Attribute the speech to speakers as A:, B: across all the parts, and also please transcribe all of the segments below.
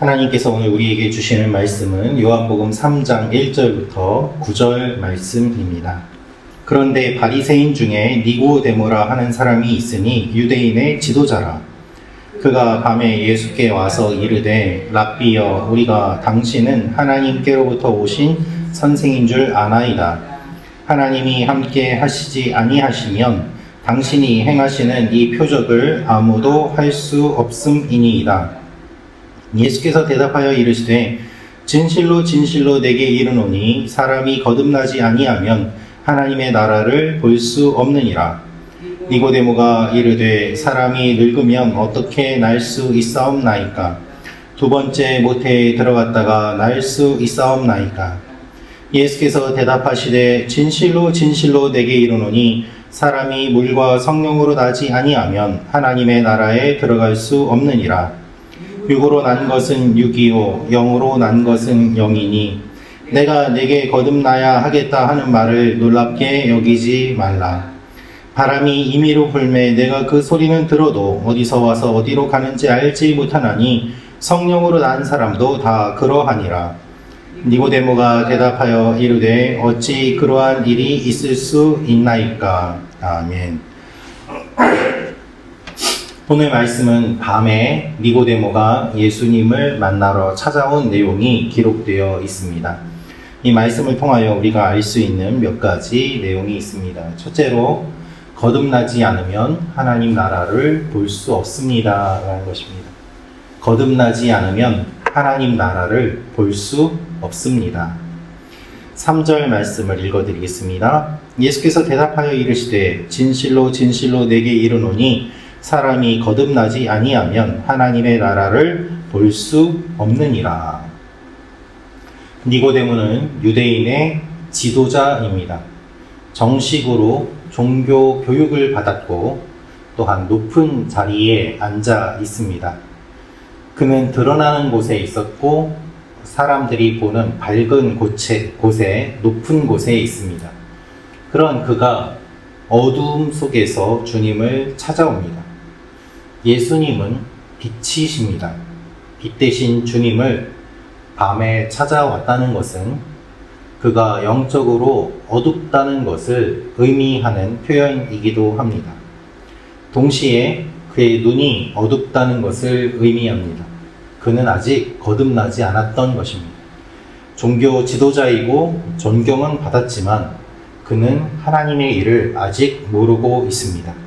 A: 하나님께서 오늘 우리에게 주시는 말씀은 요한복음 3장 1절부터 9절 말씀입니다. 그런데 바리새인 중에 니고데모라 하는 사람이 있으니 유대인의 지도자라. 그가 밤에 예수께 와서 이르되 랍비여, 우리가 당신은 하나님께로부터 오신 선생인 줄 아나이다. 하나님이 함께 하시지 아니하시면 당신이 행하시는 이 표적을 아무도 할 수 없음이니이다. 예수께서 대답하여 이르시되 진실로 진실로 내게 이르노니 사람이 거듭나지 아니하면 하나님의 나라를 볼 수 없느니라. 니고데모가 이르되 사람이 늙으면 어떻게 날 수 있사옵나이까? 두 번째 모태에 들어갔다가 날 수 있사옵나이까? 예수께서 대답하시되 진실로 진실로 내게 이르노니 사람이 물과 성령으로 나지 아니하면 하나님의 나라에 들어갈 수 없느니라. 육으로 난 것은 육이요 영으로 난 것은 영이니 내가 내게 거듭나야 하겠다 하는 말을 놀랍게 여기지 말라. 바람이 임의로 불매 내가 그 소리는 들어도 어디서 와서 어디로 가는지 알지 못하나니 성령으로 난 사람도 다 그러하니라. 니고데모가 대답하여 이르되 어찌 그러한 일이 있을 수 있나이까? 아멘. 오늘 말씀은 밤에 니고데모가 예수님을 만나러 찾아온 내용이 기록되어 있습니다. 이 말씀을 통하여 우리가 알 수 있는 몇 가지 내용이 있습니다. 첫째로 거듭나지 않으면 하나님 나라를 볼 수 없습니다 라는 것입니다. 거듭나지 않으면 하나님 나라를 볼 수 없습니다. 3절 말씀을 읽어드리겠습니다. 예수께서 대답하여 이르시되 진실로 진실로 내게 이르노니 사람이 거듭나지 아니하면 하나님의 나라를 볼 수 없느니라. 니고데모는 유대인의 지도자입니다. 정식으로 종교 교육을 받았고 또한 높은 자리에 앉아 있습니다. 그는 드러나는 곳에 있었고 사람들이 보는 밝은 곳에 높은 곳에 있습니다. 그런 그가 어두움 속에서 주님을 찾아옵니다. 예수님은 빛이십니다. 빛 대신 주님을 밤에 찾아왔다는 것은 그가 영적으로 어둡다는 것을 의미하는 표현이기도 합니다. 동시에 그의 눈이 어둡다는 것을 의미합니다. 그는 아직 거듭나지 않았던 것입니다. 종교 지도자이고 존경은 받았지만 그는 하나님의 일을 아직 모르고 있습니다.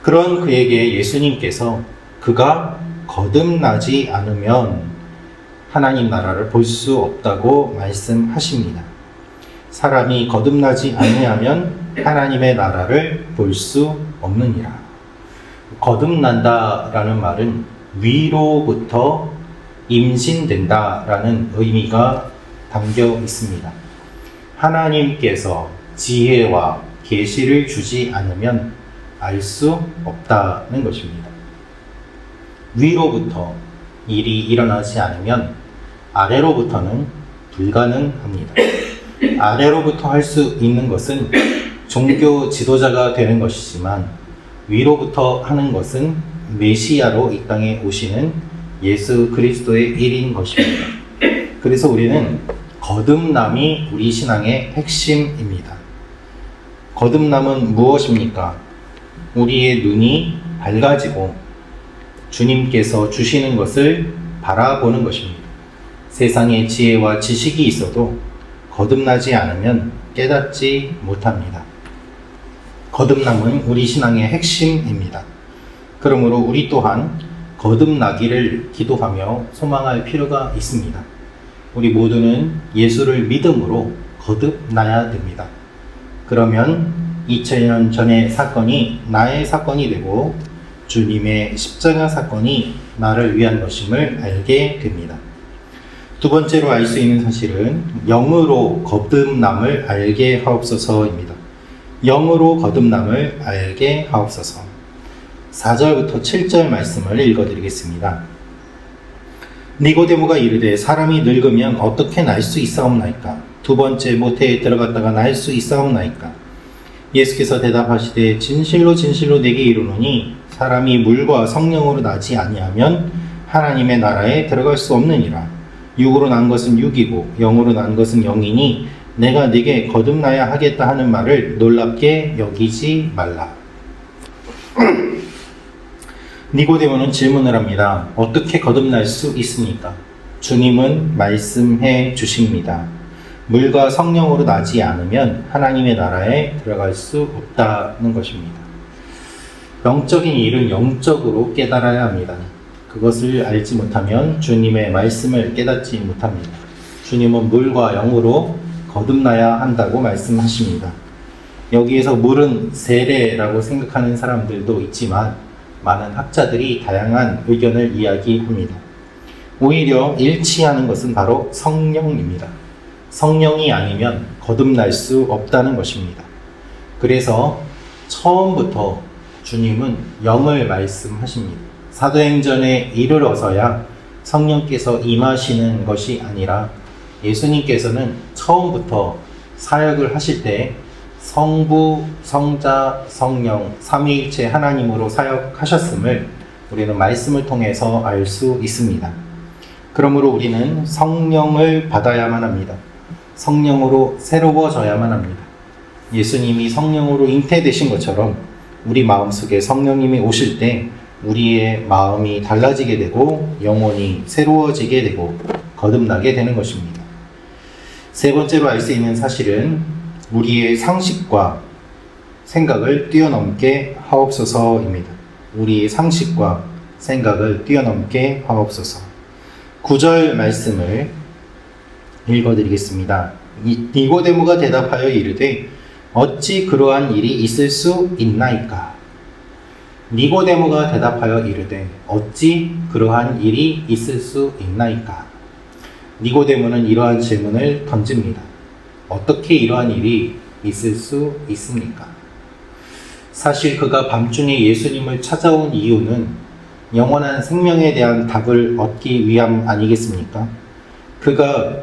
A: 그런 그에게 예수님께서 그가 거듭나지 않으면 하나님 나라를 볼 수 없다고 말씀하십니다. 사람이 거듭나지 아니하면 하나님의 나라를 볼 수 없느니라. 거듭난다라는 말은 위로부터 임신된다라는 의미가 담겨 있습니다. 하나님께서 지혜와 계시를 주지 않으면 알 수 없다는 것입니다. 위로부터 일이 일어나지 않으면 아래로부터는 불가능합니다. 아래로부터 할 수 있는 것은 종교 지도자가 되는 것이지만 위로부터 하는 것은 메시아로 이 땅에 오시는 예수 그리스도의 일인 것입니다. 그래서 우리는 거듭남이 우리 신앙의 핵심입니다. 거듭남은 무엇입니까? 우리의 눈이 밝아지고 주님께서 주시는 것을 바라보는 것입니다. 세상에 지혜와 지식이 있어도 거듭나지 않으면 깨닫지 못합니다. 거듭남은 우리 신앙의 핵심입니다. 그러므로 우리 또한 거듭나기를 기도하며 소망할 필요가 있습니다. 우리 모두는 예수를 믿음으로 거듭나야 됩니다. 그러면 2000년 전의 사건이 나의 사건이 되고 주님의 십자가 사건이 나를 위한 것임을 알게 됩니다. 두 번째로 알 수 있는 사실은 영으로 거듭남을 알게 하옵소서입니다. 영으로 거듭남을 알게 하옵소서. 4절부터 7절 말씀을 읽어드리겠습니다. 니고데모가 이르되 사람이 늙으면 어떻게 날 수 있사옵나이까? 두 번째 모태에 들어갔다가 날 수 있사옵나이까? 예수께서 대답하시되 진실로 진실로 내게 이르노니 사람이 물과 성령으로 나지 아니하면 하나님의 나라에 들어갈 수 없느니라. 육으로 난 것은 육이고 영으로 난 것은 영이니 내가 네게 거듭나야 하겠다 하는 말을 놀랍게 여기지 말라. 니고데모는 질문을 합니다. 어떻게 거듭날 수 있습니까? 주님은 말씀해 주십니다. 물과 성령으로 나지 않으면 하나님의 나라에 들어갈 수 없다는 것입니다. 영적인 일은 영적으로 깨달아야 합니다. 그것을 알지 못하면 주님의 말씀을 깨닫지 못합니다. 주님은 물과 영으로 거듭나야 한다고 말씀하십니다. 여기에서 물은 세례라고 생각하는 사람들도 있지만 많은 학자들이 다양한 의견을 이야기합니다. 오히려 일치하는 것은 바로 성령입니다. 성령이 아니면 거듭날 수 없다는 것입니다. 그래서 처음부터 주님은 영을 말씀하십니다. 사도행전에 이르러서야 성령께서 임하시는 것이 아니라 예수님께서는 처음부터 사역을 하실 때 성부, 성자, 성령, 삼위일체 하나님으로 사역하셨음을 우리는 말씀을 통해서 알 수 있습니다. 그러므로 우리는 성령을 받아야만 합니다. 성령으로 새로워져야만 합니다. 예수님이 성령으로 잉태되신 것처럼 우리 마음속에 성령님이 오실 때 우리의 마음이 달라지게 되고 영혼이 새로워지게 되고 거듭나게 되는 것입니다. 세 번째로 알 수 있는 사실은 우리의 상식과 생각을 뛰어넘게 하옵소서입니다. 우리의 상식과 생각을 뛰어넘게 하옵소서. 9절 말씀을 읽어드리겠습니다. 니고데모가 대답하여 이르되 어찌 그러한 일이 있을 수 있나이까? 니고데모가 대답하여 이르되 어찌 그러한 일이 있을 수 있나이까? 니고데모는 이러한 질문을 던집니다. 어떻게 이러한 일이 있을 수 있습니까? 사실 그가 밤중에 예수님을 찾아온 이유는 영원한 생명에 대한 답을 얻기 위함 아니겠습니까? 그가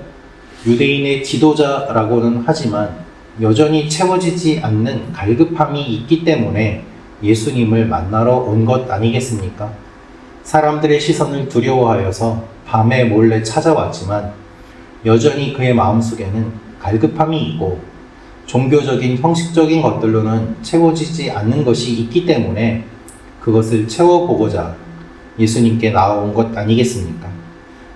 A: 유대인의 지도자라고는 하지만 여전히 채워지지 않는 갈급함이 있기 때문에 예수님을 만나러 온 것 아니겠습니까? 사람들의 시선을 두려워하여서 밤에 몰래 찾아왔지만 여전히 그의 마음속에는 갈급함이 있고 종교적인 형식적인 것들로는 채워지지 않는 것이 있기 때문에 그것을 채워보고자 예수님께 나온 것 아니겠습니까?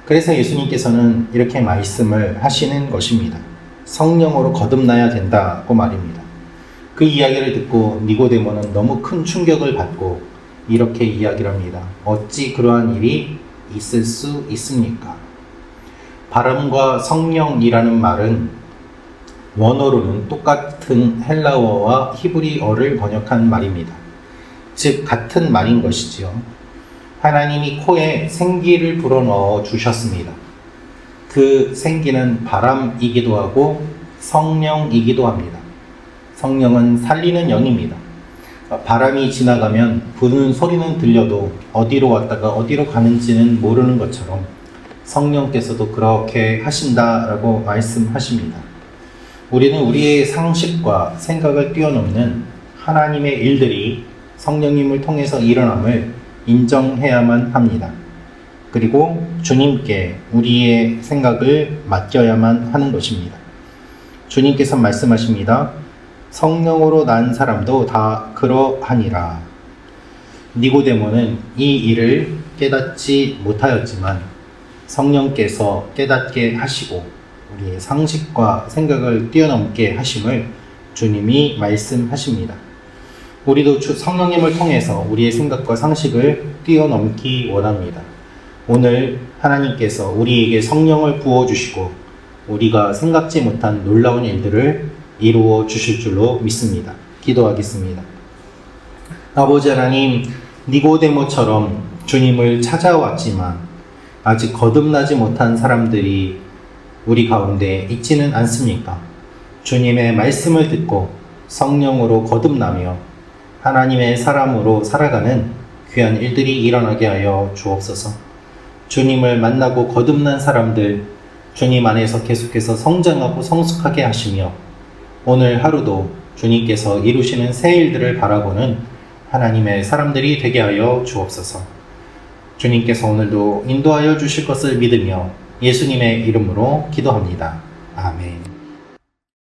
A: 그래서 예수님께서는 이렇게 말씀을 하시는 것입니다. 성령으로 거듭나야 된다고 말입니다. 그 이야기를 듣고 니고데모는 너무 큰 충격을 받고 이렇게 이야기를 합니다. 어찌 그러한 일이 있을 수 있습니까? 바람과 성령이라는 말은 원어로는 똑같은 헬라어와 히브리어를 번역한 말입니다. 즉 같은 말인 것이지요. 하나님이 코에 생기를 불어넣어 주셨습니다. 그 생기는 바람이기도 하고 성령이기도 합니다. 성령은 살리는 영입니다. 바람이 지나가면 부는 소리는 들려도 어디로 왔다가 어디로 가는지는 모르는 것처럼 성령께서도 그렇게 하신다라고 말씀하십니다. 우리는 우리의 상식과 생각을 뛰어넘는 하나님의 일들이 성령님을 통해서 일어남을 인정해야만 합니다. 그리고 주님께 우리의 생각을 맡겨야만 하는 것입니다. 주님께서 말씀하십니다. 성령으로 난 사람도 다 그러하니라. 니고데모는 이 일을 깨닫지 못하였지만 성령께서 깨닫게 하시고 우리의 상식과 생각을 뛰어넘게 하심을 주님이 말씀하십니다. 우리도 성령님을 통해서 우리의 생각과 상식을 뛰어넘기 원합니다. 오늘 하나님께서 우리에게 성령을 부어주시고 우리가 생각지 못한 놀라운 일들을 이루어 주실 줄로 믿습니다. 기도하겠습니다. 아버지 하나님, 니고데모처럼 주님을 찾아왔지만 아직 거듭나지 못한 사람들이 우리 가운데 있지는 않습니까? 주님의 말씀을 듣고 성령으로 거듭나며 하나님의 사람으로 살아가는 귀한 일들이 일어나게 하여 주옵소서. 주님을 만나고 거듭난 사람들, 주님 안에서 계속해서 성장하고 성숙하게 하시며 오늘 하루도 주님께서 이루시는 새 일들을 바라보는 하나님의 사람들이 되게 하여 주옵소서. 주님께서 오늘도 인도하여 주실 것을 믿으며 예수님의 이름으로 기도합니다. 아멘.